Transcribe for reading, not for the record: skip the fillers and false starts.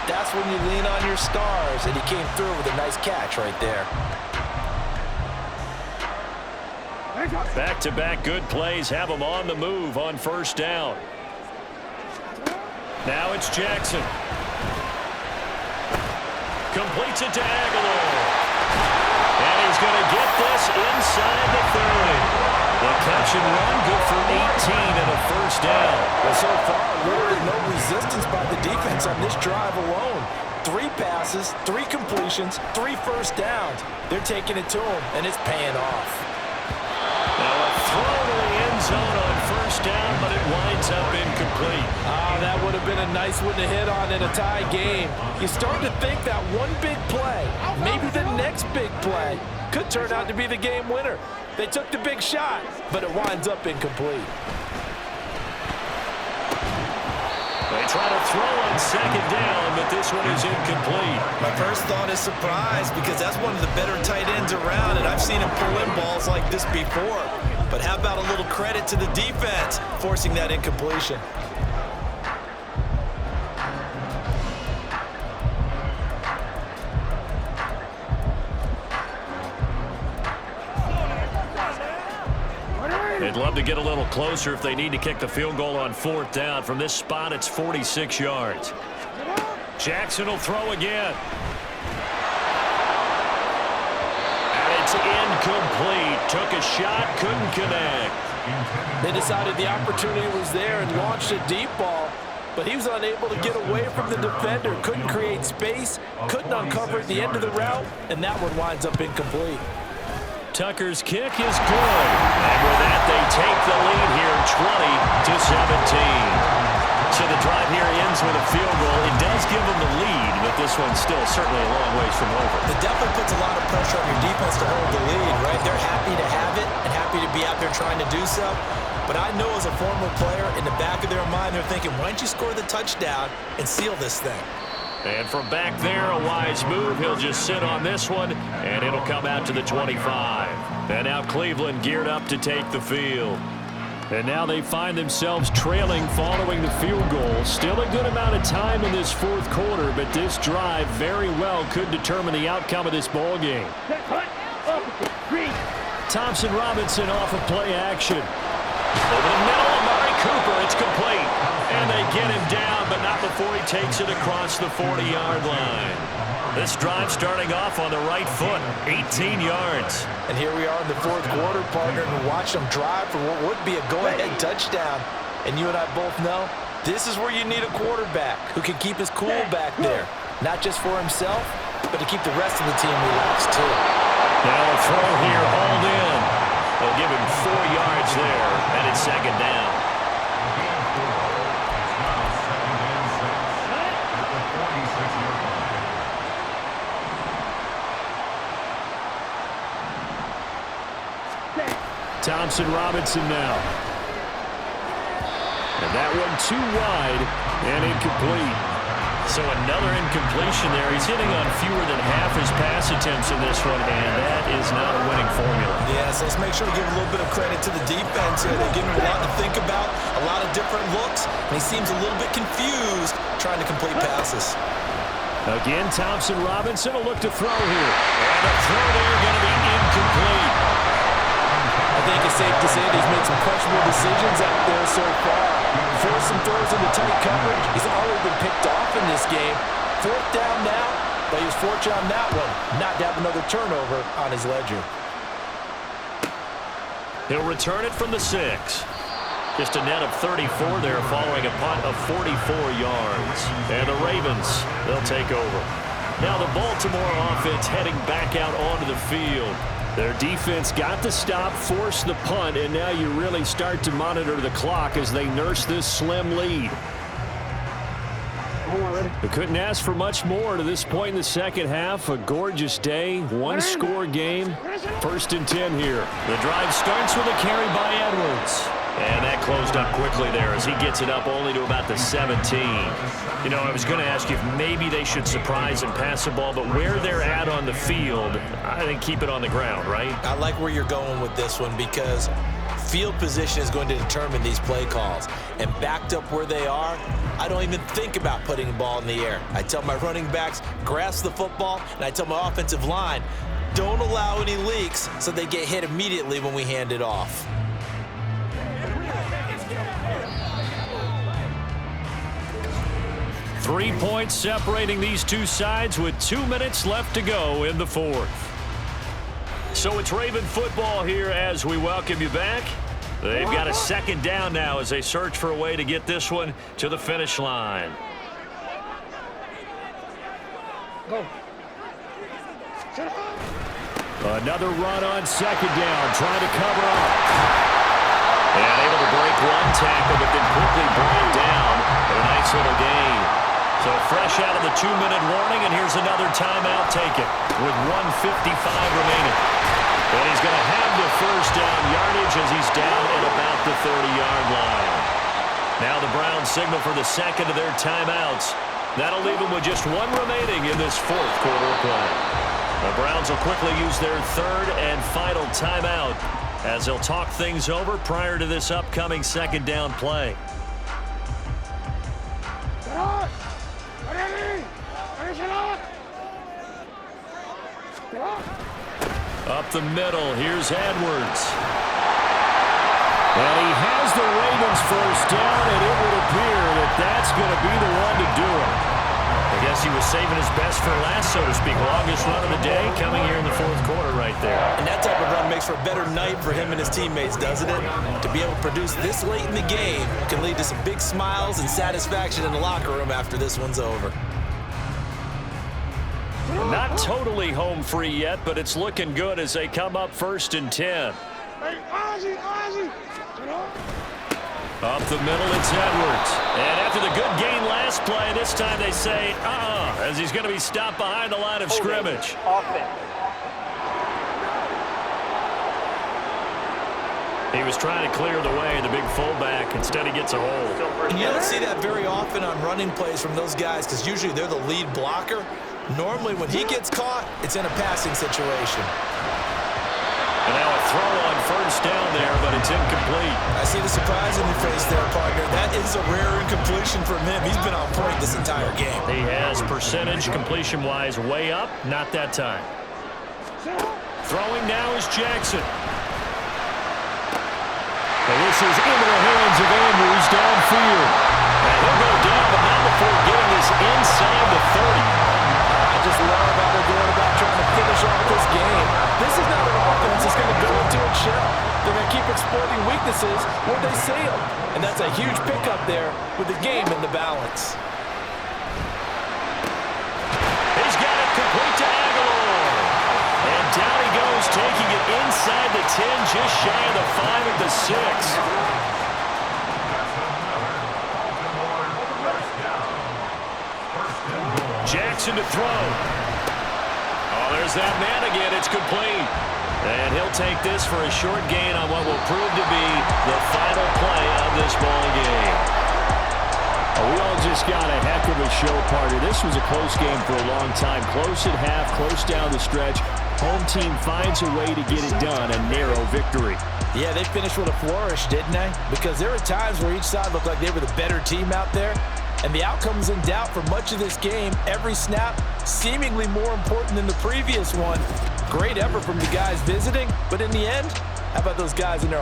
That's when you lean on your stars, and he came through with a nice catch right there. Back-to-back good plays have him on the move on first down. Now it's Jackson. Completes it to Aguilar. And he's going to get this inside the 30. The catch and run, good for 18 and a first down. Well, so far, literally no resistance by the defense on this drive alone. 3 passes, 3 completions, 3 first downs. They're taking it to him, and it's paying off. Now a throw to the end zone on first down, but it winds up incomplete. That would have been a nice one to hit on in a tie game. You start to think that one big play, maybe the next big play, could turn out to be the game winner. They took the big shot, but it winds up incomplete. They try to throw on second down, but this one is incomplete. My first thought is surprise, because that's one of the better tight ends around, and I've seen him pull in balls like this before. But how about a little credit to the defense forcing that incompletion? They'd love to get a little closer if they need to kick the field goal on fourth down. From this spot, it's 46 yards. Jackson will throw again. And it's incomplete. Took a shot, couldn't connect. They decided the opportunity was there and launched a deep ball, but he was unable to get away from the defender. Couldn't create space, couldn't uncover at the end of the route, and that one winds up incomplete. Tucker's kick is good. And with that, they take the lead here, 20-17. So the drive here ends with a field goal. It does give them the lead, but this one's still certainly a long ways from over. It definitely puts a lot of pressure on your defense to hold the lead, right? They're happy to have it and happy to be out there trying to do so. But I know as a former player, in the back of their mind, they're thinking, why don't you score the touchdown and seal this thing? And from back there, a wise move. He'll just sit on this one, and it'll come out to the 25. And now Cleveland geared up to take the field. And now they find themselves trailing following the field goal. Still a good amount of time in this fourth quarter, but this drive very well could determine the outcome of this ball game. Thompson Robinson off of play action. Over the middle, Amari Cooper, it's complete. And they get him down, but not before he takes it across the 40-yard line. This drive starting off on the right foot, 18 yards. And here we are in the fourth quarter, partner, and watch them drive for what would be a go-ahead touchdown. And you and I both know this is where you need a quarterback who can keep his cool back there, not just for himself, but to keep the rest of the team relaxed too. Now a throw here, hauled in. They'll give him 4 yards there, and it's second down. Thompson Robinson now. And that one too wide and incomplete. So another incompletion there. He's hitting on fewer than half his pass attempts in this one, and that is not a winning formula. Yeah, so let's make sure to give a little bit of credit to the defense here. They're giving him a lot to think about, a lot of different looks, and he seems a little bit confused trying to complete passes. Again, Thompson Robinson will look to throw here. And the throw there going to be incomplete. I think it's safe to say that he's made some questionable decisions out there so far. Forced some throws into tight coverage. He's already been picked off in this game. Fourth down now, but he was fortunate on that one not to have another turnover on his ledger. He'll return it from the 6. Just a net of 34 there following a punt of 44 yards. And the Ravens, they'll take over. Now the Baltimore offense heading back out onto the field. Their defense got the stop, forced the punt, and now you really start to monitor the clock as they nurse this slim lead. They couldn't ask for much more to this point in the second half. A gorgeous day, one-score game. First and 10 here. The drive starts with a carry by Edwards. And that closed up quickly there as he gets it up only to about the 17. You know, I was going to ask you if maybe they should surprise and pass the ball, but where they're at on the field, I think keep it on the ground, right? I like where you're going with this one because Field position is going to determine these play calls. And backed up where they are, I don't even think about putting the ball in the air. I tell my running backs, grasp the football, and I tell my offensive line, don't allow any leaks so they get hit immediately when we hand it off. Three points separating these two sides with 2 minutes left to go in the fourth. So it's Raven football here as we welcome you back. They've got a second down now as they search for a way to get this one to the finish line. Go. Another run on second down, trying to cover up. And able to break one tackle, but then quickly brought down. But a nice little gain. So fresh out of the 2-minute warning, and here's another timeout taken with 1:55 remaining. And he's going to have the first down yardage as he's down at about the 30-yard line. Now the Browns signal for the second of their timeouts. That'll leave them with just one remaining in this fourth quarter of play. The Browns will quickly use their third and final timeout as they'll talk things over prior to this upcoming second down play. Up the middle, here's Edwards. And he has the Ravens first down, and it would appear that that's going to be the one to do it. I guess he was saving his best for last, so to speak. Longest run of the day coming here in the fourth quarter right there. And that type of run makes for a better night for him and his teammates, doesn't it? To be able to produce this late in the game can lead to some big smiles and satisfaction in the locker room after this one's over. Not totally home free yet, but it's looking good as they come up 1st and 10. Up the middle, it's Edwards. And after the good gain last play, this time they say, as he's going to be stopped behind the line of scrimmage. He was trying to clear the way, the big fullback. Instead, he gets a hold. And you don't see that very often on running plays from those guys because usually they're the lead blocker. Normally, when he gets caught, it's in a passing situation. And now a throw on first down there, but it's incomplete. I see the surprise in your face there, partner. That is a rare incompletion from him. He's been on point this entire game. He has percentage completion-wise way up. Not that time. Throwing now is Jackson. And this is into the hands of Andrews downfield. And he'll go down, but not before getting this inside the 30. I just love how they're going about trying to finish off this game. This is not an offense that's going to go into a shell. They're going to keep exploiting weaknesses where they see them. And that's a huge pickup there with the game in the balance. He's got it complete to Aguilar. And down he goes, taking it inside the 10, just shy of the 5 at the 6. Jackson to throw. Oh, there's that man again. It's complete. And he'll take this for a short gain on what will prove to be the final play of this ball game. We all just got a heck of a show, partner. This was a close game for a long time. Close at half, close down the stretch. Home team finds a way to get it done, a narrow victory. Yeah, they finished with a flourish, didn't they? Because there were times where each side looked like they were the better team out there. And the outcome was in doubt for much of this game. Every snap seemingly more important than the previous one. Great effort from the guys visiting. But in the end, how about those guys in their